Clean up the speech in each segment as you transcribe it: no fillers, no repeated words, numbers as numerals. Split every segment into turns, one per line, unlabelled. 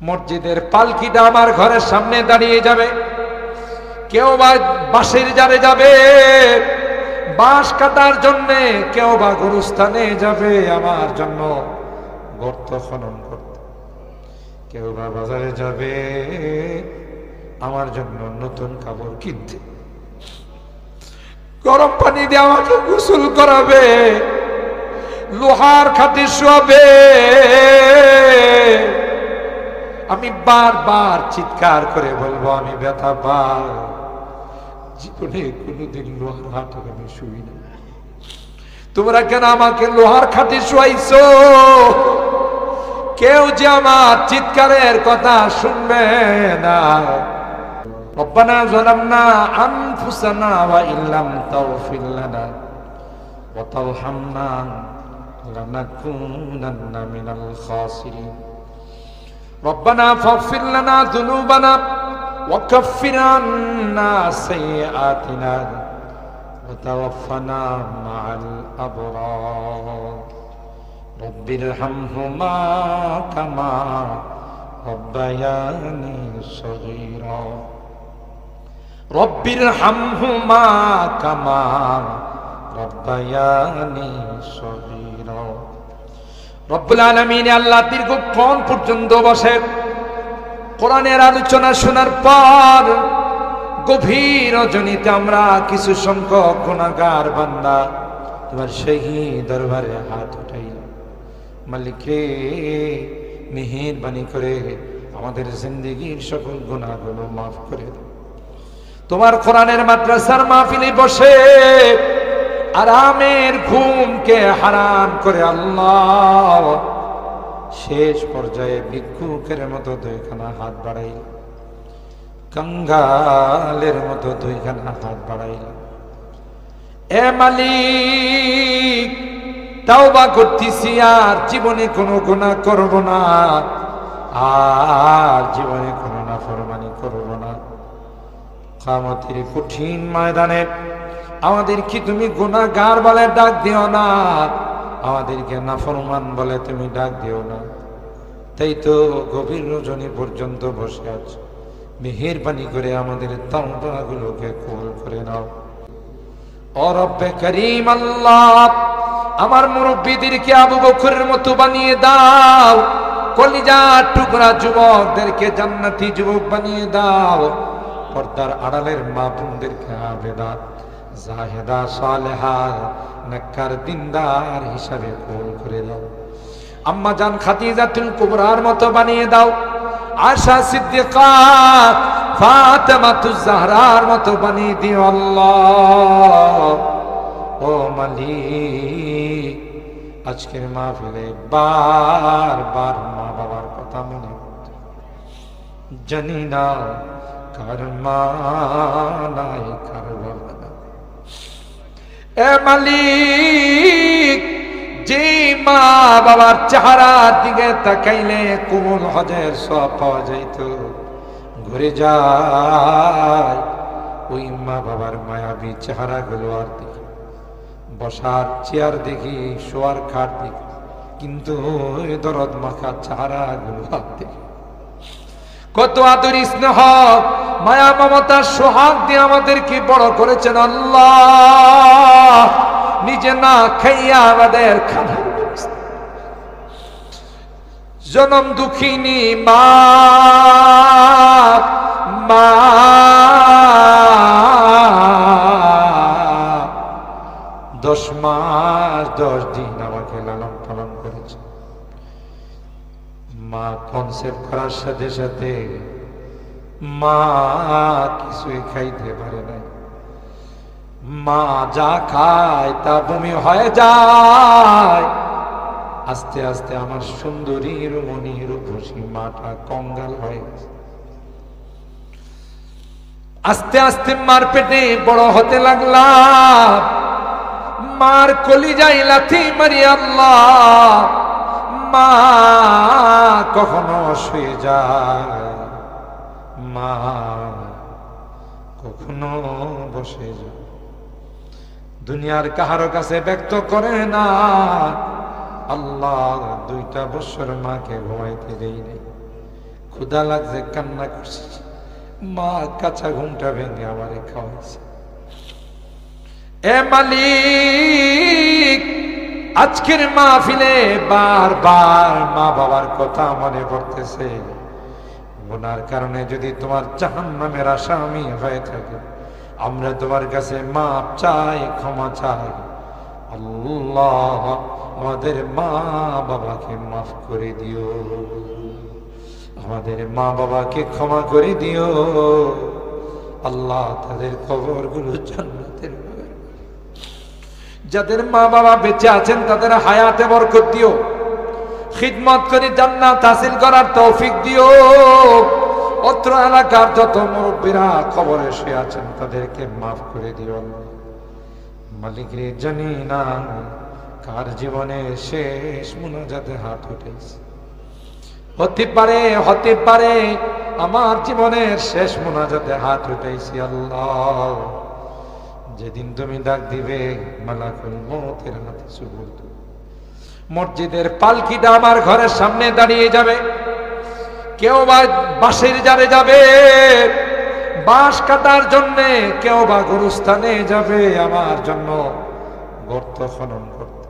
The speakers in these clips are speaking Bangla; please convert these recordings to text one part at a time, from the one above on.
মসজিদের পালকিটা আমার ঘরের সামনে দাঁড়িয়ে যাবে, কেউ বা বাঁশের জারে যাবে বাঁশ কাটার জন্য, কেউ বা গরুস্থানে যাবে আমার জন্য গর্ত খনন করতে, কেউ বা বাজারে যাবে আমার জন্য নতুন কাপড় কিনতে, গরম পানি দিয়ে আমাকে গোসল করাবে, লোহার খাটে শোয়াবে। আমি বারবার চিৎকার করে বলবো আমি ব্যথা পাই, জীবনে কোনোদিন লোহার খাটে আমি শুই না। তোমরা কেন আমাকে লোহার খাটে শোয়াইছো? কেউ যে আমার চিৎকারের কথা শুনবে না। রব্বানা যালামনা আনফুসানা ওয়া ইল্লাম তাগফির লানা ওয়া তারহামনা লানাকুনান্না মিনাল খাসিরিন। রব্বানা ফাগফির লানা যুনুবানা ওয়া কাফফির আন্না সাইয়্যাতিনা ওয়া তাওয়াফফানা মা'আল আবরার। রব্বিরহামহুমা কামা রব্বায়ানি সগীরা। রব্বিরহামহুমা কামা রব্বায়ানি সগীরা। রব্বুল আলামিন আল্লাহ দীর্ঘক্ষণ পর্যন্ত বসে কোরআনের আলোচনা শোনার পর গভীর রজনীতে আমরা কিছু সংখ্যক গুনাহগার বান্দা তোমার সেই দরবারে হাত উঠাই। মালিক রে, মেহেরবানি করে আমাদের জিন্দেগীর সকল গুনাহগুলো মাফ করে দাও। তোমার কোরআনের মাদ্রাসার মাহফিলে বসে আরামের ঘুমকে হারাম করে আল্লাহ শেষ পর্যায়ে ভিক্ষুকের মতো দুইখানা হাত বাড়াইল, কাঙ্গালের মতো দুইখানা হাত বাড়াইল। এ মালিক, তাওবা করতেছি, আর জীবনে কোনো গুনাহ করব না, আর জীবনে কোনো নাফরমানি করব না। কিয়ামতের কঠিন ময়দানে আমাদের কি তুমি গুনাহগার বলে ডাক দিও না, আমাদেরকে নাফরমান বলে তুমি ডাক দিও না। তাই তো গভীর রজনী পর্যন্ত বসে আছি, মেহেরবানি করে আমাদের তাওবাগুলোকে কবুল করে নাও। ও রব্বে করিম আল্লাহ, আমার মুরব্বীদেরকে আবু বকরের মতো বানিয়ে দাও, কলিজার টুকরা যুবকদেরকে জান্নাতি যুবক বানিয়ে দাও, পর্দার আড়ালের মা বোনদেরকে আবেদা জাহেদা সালেহা নেককার দিনদার হিসাবে কবুল করে দাও। আম্মা জান খাদিজাতুল কুবরার মতো বানিয়ে দাও, আয়েশা সিদ্দিকা ফাতেমাতুজ জাহরার মতো বানিয়ে দিও আল্লাহ। ও মালিক, আজকের মাহফিলে বারবার মা বাবার কথা মনে হচ্ছে, জানি না কার মা নাই কার বাবা নাই। এ মালিক, যে মা বাবার চেহারার দিকে তাকাইলে কোমল হজের সওয়াব পাওয়া যাইত, ঘুরে যায় ওই মা বাবার মায়াবী চেহারা গুলো আর দেখি, বসার চেয়ার দেখি, শোয়ার খাট দেখি, কিন্তু ওই দরদ মাখা চেহারা গুলো আর দেখি। কত আদর স্নেহ মায়া মমতার সোহাগ দিয়ে আমাদেরকে বড় করেছেন আল্লাহ, নিজে না খাইয়া আমাদের খানা জনম দুঃখিনী মা, মা 10 মাস 10 দিন আমাকে লালন পালন করেছে। মা কনসেপ্ট করার সাথে সাথে মা কিছুই খাইতে পারে না, মা যা খায় তা বমি হয়ে যায়। আস্তে আস্তে আমার সুন্দরী রমণী রূপসী মাটা কঙ্গাল হয়ে গেছে। আস্তে আস্তে মার পেটে বড় হতে লাগলাম, মার কলিজায় লাথি মারি আল্লাহ। মা কখনো শুয়ে যায়, মা কখনো বসে যায়, দুনিয়ার কাহারো কাছে ব্যক্ত করে না। আল্লাহ 2টা বছর মাকে ঘুমাইতে দেই নাই, ক্ষুধা লাগছে, কান্না করছে, মা কাঁচা ঘুমটা ভেঙে আমারে খাওয়াইছে। এ মালিক, আজকের মাহফিলে বারবার মা বাবার কথা মনে পড়তেছে। গুনার কারণে যদি তোমার জাহান্নামের আসামি হয়ে থাকে, আমরা তোমার কাছে মাপ চাই, ক্ষমা চাই। আল্লাহ, আমাদের মা বাবাকে মাফ করে দিও, আমাদের মা বাবাকে ক্ষমা করে দিও। আল্লাহ, তাদের কবরগুলো জান্নাতের বাগান। যাদের মা বাবা বেঁচে আছেন তাদের হায়াতে বরকত দিও, খিদমত করে জান্নাত হাসিল করার তৌফিক দিও। অত্র এলাকার যত মুরব্বীরা কবরে শুয়ে আছেন তাদেরকে মাফ করে দিও। মালিক রে, জানি না কার জীবনে শেষ মুনাজাতে হাত উঠেছে। হতে পারে আমার জীবনের শেষ মুনাজাতে হাত উঠেছি। আল্লাহ, যেদিন তুমি ডাক দিবে মালাকুল মউতের হাতে সুবুর্দ, মসজিদের পালকিটা আমার ঘরের সামনে দাঁড়িয়ে যাবে। কেউ বা বাঁশের জারে যাবে বাঁশ কাটার জন্য, কেউ বা গরুস্থানে যাবে আমার জন্য গর্ত খনন করতে,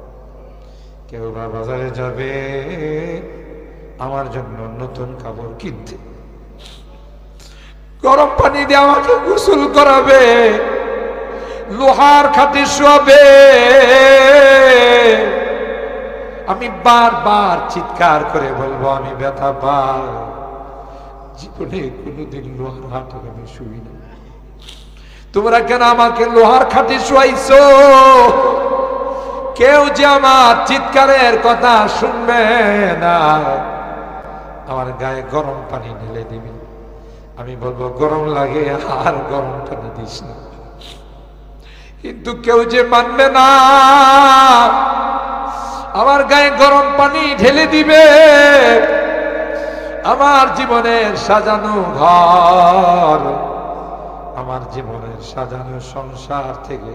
কেউ বা বাজারে যাবে আমার জন্য নতুন কাপড় কিনতে, গরম পানি দিয়ে আমাকে গোসল করাবে, লোহার খাটে শোয়াবে। আমি বারবার চিৎকার করে বলবো আমি ব্যথা পাই, জীবনে কোনোদিন লোহার হাটে আমি শুই না। তোমরা কেন আমাকে লোহার খাটে শোয়াইছো? কেউ যে আমার চিৎকারের কথা শুনবে না। আমার গায়ে গরম পানি ঢেলে দিবি, আমি বলবো গরম লাগে, আর গরম পানি দিস না। কিন্তু কেউ যে মানবে না, আমার গায়ে গরম পানি ঢেলে দিবে। আমার জীবনের সাজানো ঘর, আমার জীবনের সাজানো সংসার থেকে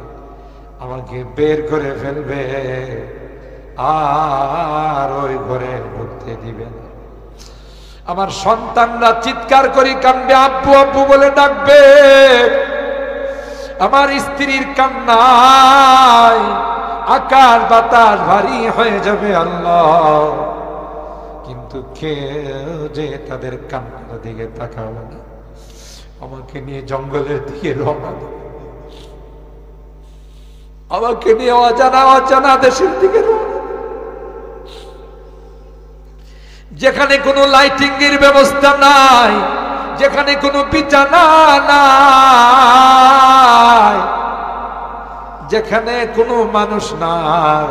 আমাকে বের করে ফেলবে, আর ওই ঘরে ঢুকতে দিবে না। আমার সন্তানরা চিৎকার করে কাঁদবে, আব্বু আব্বু বলে ডাকবে। আমার স্ত্রীর কান্নায় আকাশ বাতাস ভারী হয়ে যাবে আল্লাহ, কিন্তু কেউ যে তাদের কান্নার দিকে তাকাবে না। আমাকে নিয়ে জঙ্গলের দিকে রওনা দেবে, আমাকে নিয়ে অজানা অজানা দেশের দিকে রওনা, যেখানে কোনো লাইটিং এর ব্যবস্থা নাই, যেখানে কোনো বিছানা নাই, যেখানে কোনো মানুষ নাই,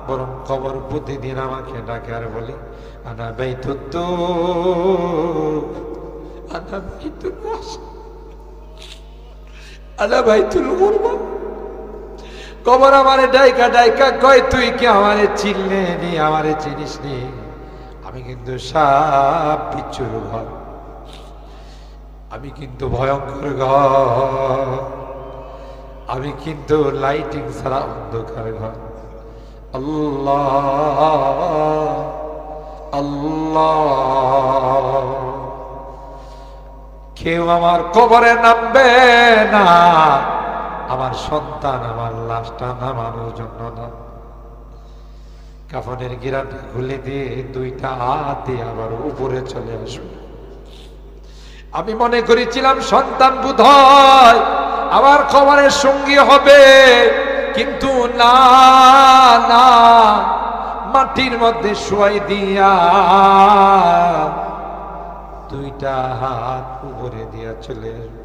বরং কবর প্রতিদিন আমাকে ডাকে আর বলে আনা বাইতুত, আনা বাইতুল রাস, আনা বাইতুল গুরবা। কবর আমারে ডাইকা ডাইকা কয়, তুই কি আমারে চিনলে নি, আমারে চিনিস নি? আমি কিন্তু সাপ বিচ্ছুর ঘর, আমি কিন্তু ভয়ঙ্কর ঘর, আমি কিন্তু লাইটিং ছাড়া অন্ধকার ঘর। আল্লাহ আল্লাহ, কেউ আমার কবরে নামবে না, আমার সন্তান আমার লাশটা নামানোর জন্য না। কাফনের গিরাটা খুলে দিয়ে দুইটা হাত দিয়ে আবার উপরে চলে আসবে। আমি মনে করেছিলাম সন্তান বোধহয় আমার কবরের সঙ্গী হবে, কিন্তু না না, মাটির মধ্যে শোয়াই দিয়া দুইটা হাত উপরে দিয়া চলে আসবে।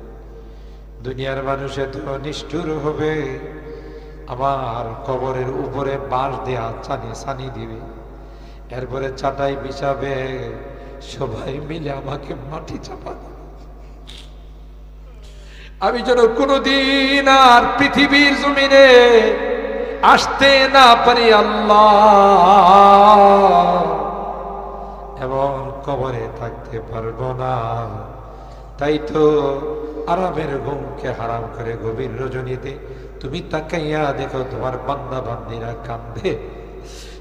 দুনিয়ার মানুষ এত নিষ্ঠুর হবে, আমার কবরের উপরে বাঁশ দেয়া ছানি দিবে, এরপরে চাটাই বিছাবে, সবাই মিলে আমাকে মাটি চাপা দেবে। আমি যেন কোনদিন আর পৃথিবীর জমিনে আসতে না পারি আল্লাহ, এবং কবরে থাকতে পারবো না। তাই তো আরামের ঘুমকে হারাম করে গভীর রজনীতে তুমি তাকাইয়া দেখো তোমার বান্দা বান্দিরা কান্দে,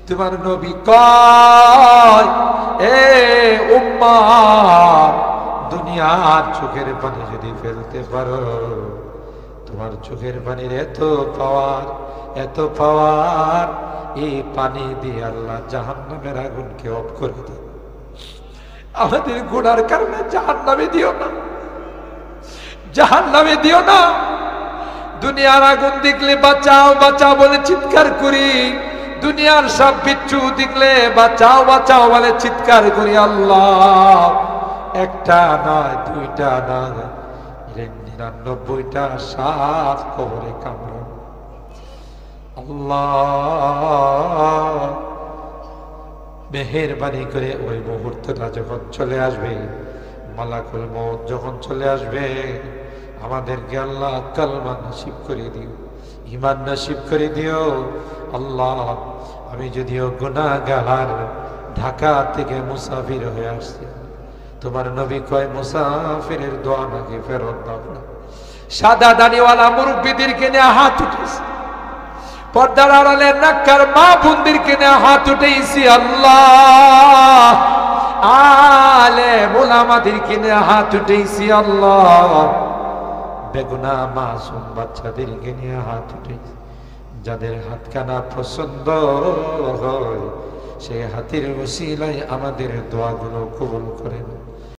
তোমার নবী কয়, এ উম্মত, দুনিয়ার চোখের পানি যদি ফেলতে পারো, তোমার চোখের পানির এত পাওয়ার, এই পানি দিয়ে আল্লাহ জাহান্নামের আগুনকে অফ করে দেয়। আমাদের গুনার কারণে জাহান্নামে দিও না, জাহান্নামে দিও না। দুনিয়ার আগুন দেখলে বাঁচাও বাঁচাও বলে চিৎকার করি, দুনিয়ার সব বিচ্ছু দেখলে বাঁচাও বাঁচাও বলে চিৎকার করি। আল্লাহ একটা নয়, দুইটা নয়, 99টা সাপ কবরে কামড়। আল্লাহ মেহেরবানি করে ওই মুহূর্তটা যখন চলে আসবে, মালাকুল মউত যখন চলে আসবে, আমাদেরকে আল্লাহ কালমা নসিব করে দিও, ঈমান নসিব করে দিও। আল্লাহ আমি যদিও গুনাহগার, ঢাকা থেকে মুসাফির হয়ে আসছি, তোমার নবী কয় মুসাফিরের দোয়া নাকি ফেরত দাও না। সাদা দাড়িওয়ালা মুরব্বীদেরকে নিয়ে হাত উঠেছে, পর্দার আড়ালে নাক্কার মা বোনদেরকে নিয়ে হাত উঠেছি। আল্লাহ আলে মোলামাদেরকে নিয়ে হাত উঠেছি। আল্লাহ বেগুনা মাসুম বাচ্চাদেরকে নিয়ে হাত উঠেছি। যাদের হাতখানা পছন্দ হয় সেই হাতের ওসিলায় আমাদের দোয়াগুলো কবুল করেন।